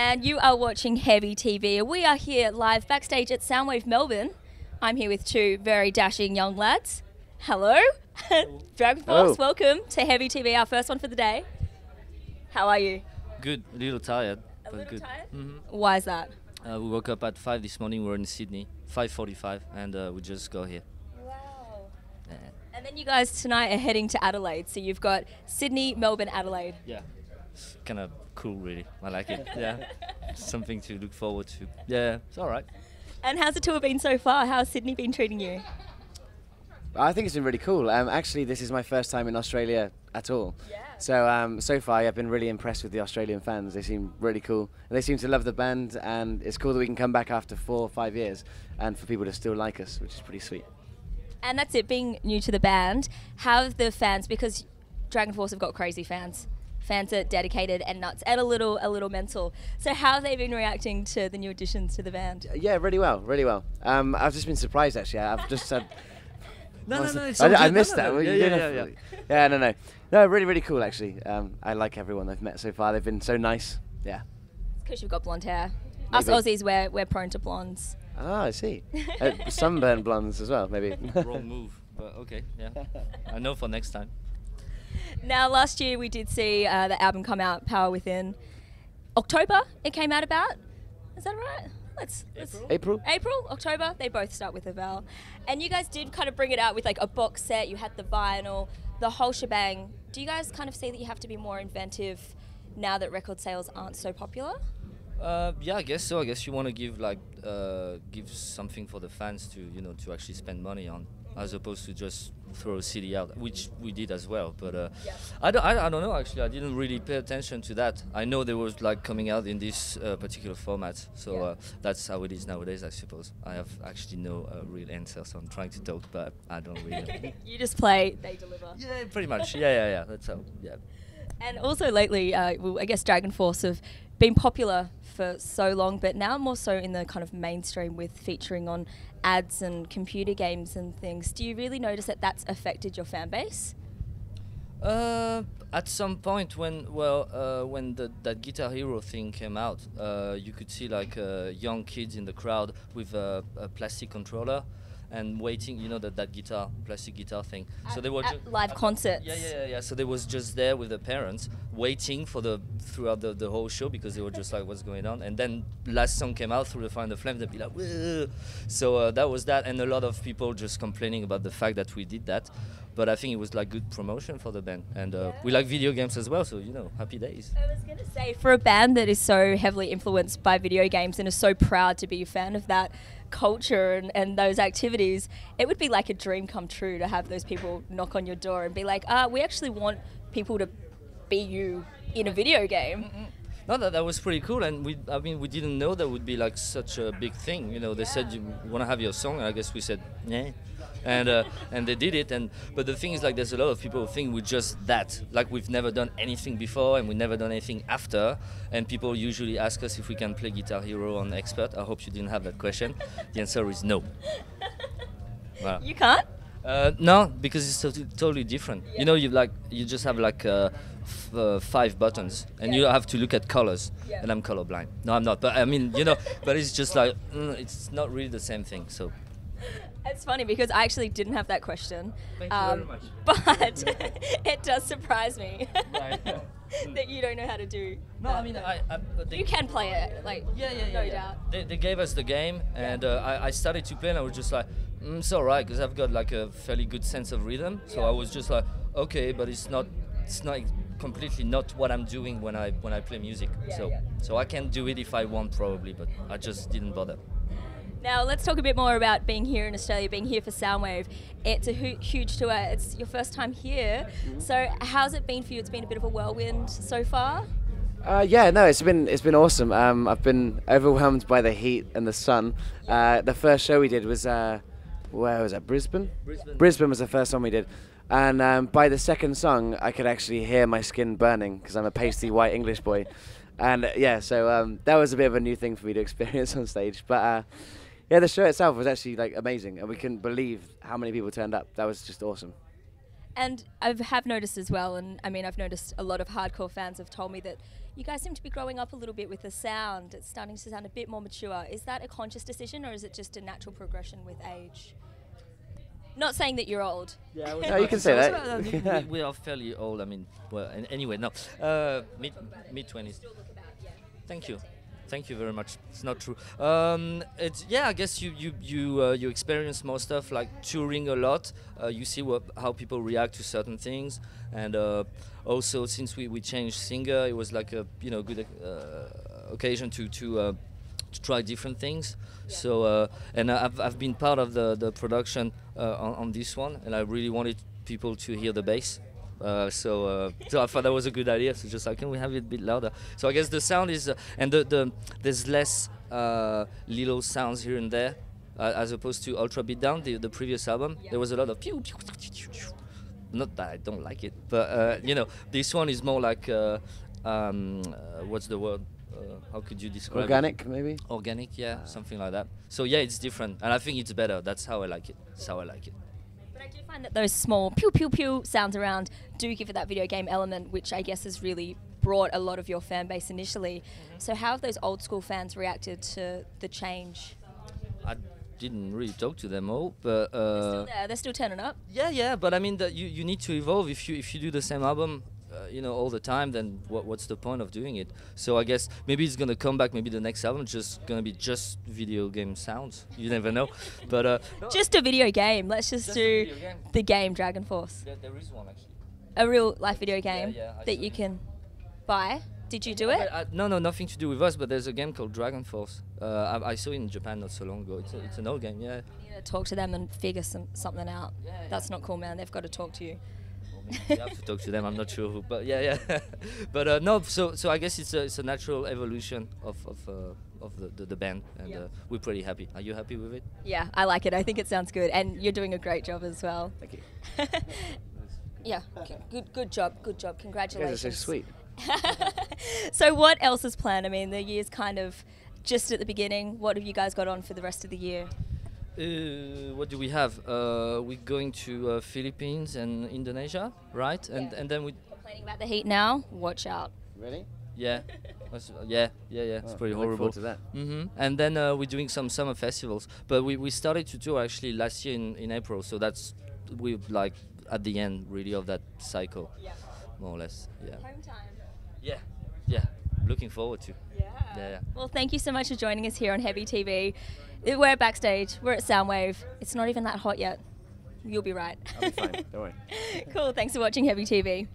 And you are watching Heavy TV. We are here live backstage at Soundwave Melbourne. I'm here with two very dashing young lads. Hello. DragonForce, welcome to Heavy TV, our first one for the day. How are you? Good, a little tired. A little good. tired? Mm-hmm. Why is that? We woke up at 5 this morning, we're in Sydney, 5:45, and we just got here. Wow. Yeah. And then you guys tonight are heading to Adelaide. So you've got Sydney, Melbourne, Adelaide. Yeah, it's kind of cool really, I like it, yeah. Something to look forward to. Yeah, it's alright. And how's the tour been so far? How's Sydney been treating you? I think it's been really cool. Actually, this is my first time in Australia at all. Yeah. So so far, I've been really impressed with the Australian fans. They seem really cool. And they seem to love the band, and it's cool that we can come back after 4 or 5 years, and for people to still like us, which is pretty sweet. And that's it, being new to the band, how have the fans, because DragonForce have got crazy fans. Fans are dedicated and nuts and a little mental. So how have they been reacting to the new additions to the band? Yeah, really well, really well. I've just been surprised, actually. I've just had... No, it's I missed that. No. Yeah, no. No, really, really cool, actually. I like everyone I've met so far. They've been so nice. Yeah. Because you've got blonde hair. Maybe. Us Aussies, we're prone to blondes. Ah, I see. Sunburn blondes as well, maybe. Wrong move, but okay, yeah. I know for next time. Now, last year we did see the album come out, Power Within. October it came out about. Is that right? April? October, they both start with a vowel. And you guys did kind of bring it out with like a box set, you had the vinyl, the whole shebang. Do you guys kind of see that you have to be more inventive now that record sales aren't so popular? Yeah, I guess so. I guess you want to give something for the fans to, to actually spend money on, as opposed to just throw a CD out, which we did as well. But yeah. I don't know, actually. I didn't really pay attention to that. I know they was like coming out in this particular format, so that's how it is nowadays, I suppose. I have actually no real answer, so I'm trying to talk, but I don't really know. You just play, they deliver. Yeah, pretty much. Yeah. That's how. Yeah. And also lately, I guess DragonForce have been popular for so long, but now more so in the kind of mainstream with featuring on ads and computer games and things. Do you really notice that that's affected your fan base? At some point when that Guitar Hero thing came out, you could see like young kids in the crowd with a plastic controller and waiting, that plastic guitar thing. So they were live concerts. Yeah. So they was just there with the parents, waiting for throughout the whole show, because they were just like, what's going on? And then last song came out, Through the Fire and the Flame, they'd be like, whoa. So that was that, and a lot of people just complaining about the fact that we did that. But I think it was like good promotion for the band, and we like video games as well, so happy days. I was gonna say, for a band that is so heavily influenced by video games and is so proud to be a fan of that culture and those activities, it would be like a dream come true to have those people knock on your door and be like, we actually want people to be you in a video game. No, that was pretty cool, and we didn't know that would be like such a big thing. They said, you want to have your song, and I guess we said, yeah. And they did it, but the thing is, like, there's a lot of people who think we're just that, like we've never done anything before and we've never done anything after, and people usually ask us if we can play Guitar Hero on Expert. I hope you didn't have that question. The answer is no. Voilà. You can't? No, because it's totally different. Yeah. You just have like 5 buttons, and you have to look at colors, and I'm colorblind. No, I'm not, but I mean, but it's just like, it's not really the same thing, so. It's funny because I actually didn't have that question. Thank you very much. But it does surprise me that you don't know how to do No, that. I mean, you can play it, like, no doubt. They gave us the game, and I started to play, and I was just like, it's alright, because I've got like a fairly good sense of rhythm, so I was just like, okay, but it's not completely not what I'm doing when I play music. So I can do it if I want, probably, but I just didn't bother. Now let's talk a bit more about being here in Australia, being here for Soundwave. It's a huge tour. It's your first time here. So how's it been for you? It's been a bit of a whirlwind so far? Yeah, no, it's been awesome. I've been overwhelmed by the heat and the sun. The first show we did was, where was that, Brisbane? Brisbane was the first one we did. And by the second song, I could actually hear my skin burning, because I'm a pasty white English boy. And so that was a bit of a new thing for me to experience on stage. But the show itself was actually like amazing, and we couldn't believe how many people turned up. That was just awesome. And I have noticed as well, and I mean, I've noticed a lot of hardcore fans have told me that you guys seem to be growing up a little bit with the sound. It's starting to sound a bit more mature. Is that a conscious decision, or is it just a natural progression with age? Not saying that you're old. Yeah, No, you can say that. I think we are fairly old. I mean, well, anyway, no, mid-20s. Thank you. Thank you very much. It's not true. It's I guess you experience more stuff like touring a lot. You see how people react to certain things, and also since we changed singer, it was like a good occasion to try different things. So and I've been part of the production on this one, and I really wanted people to hear the bass. So I thought that was a good idea. So just like, can we have it a bit louder? So I guess the sound is, and there's less little sounds here and there, as opposed to Ultra Beatdown, the previous album. There was a lot of pew, pew, pew, pew, pew. Not that I don't like it, but this one is more like what's the word? How could you describe Organic, it? maybe? Organic, yeah, something like that. So yeah, it's different, and I think it's better. That's how I like it. But I do find that those small pew pew pew sounds around do give it that video game element, which I guess has really brought a lot of your fan base initially. So how have those old school fans reacted to the change? I didn't really talk to them all, but They're still there. They're still turning up. Yeah. But I mean, that you need to evolve. If you do the same album, all the time, then what's the point of doing it? So I guess maybe it's gonna come back. Maybe the next album just gonna be just video game sounds. You never know. But Just a video game. Let's just do the game DragonForce. There is one actually. A real life video game I that saw you it. can buy. Did you do it? No, nothing to do with us. But there's a game called DragonForce. I saw it in Japan not so long ago. It's an old game. Yeah. You need to talk to them and figure something out. Yeah. That's not cool, man. They've got to talk to you. You have to talk to them. I'm not sure who, but yeah. But no. So I guess it's a natural evolution of the band, and we're pretty happy. Are you happy with it? Yeah, I like it. I think it sounds good, and you're doing a great job as well. Thank you. Yeah, good job. You guys Congratulations. are so sweet. So what else is planned? I mean, the year's kind of just at the beginning. What have you guys got on for the rest of the year? What do we have? We're going to Philippines and Indonesia, right? And then we Complaining about the heat now? Watch out. Really? yeah it's pretty I look horrible. forward to that. And then we're doing some summer festivals, but we started to tour actually last year in April, so we're like at the end really of that cycle, more or less. Home time. Yeah, looking forward to. Yeah. Well, thank you so much for joining us here on Heavy TV. We're backstage. We're at Soundwave. It's not even that hot yet. You'll be right. I'll be fine. Don't worry. Cool. Thanks for watching Heavy TV.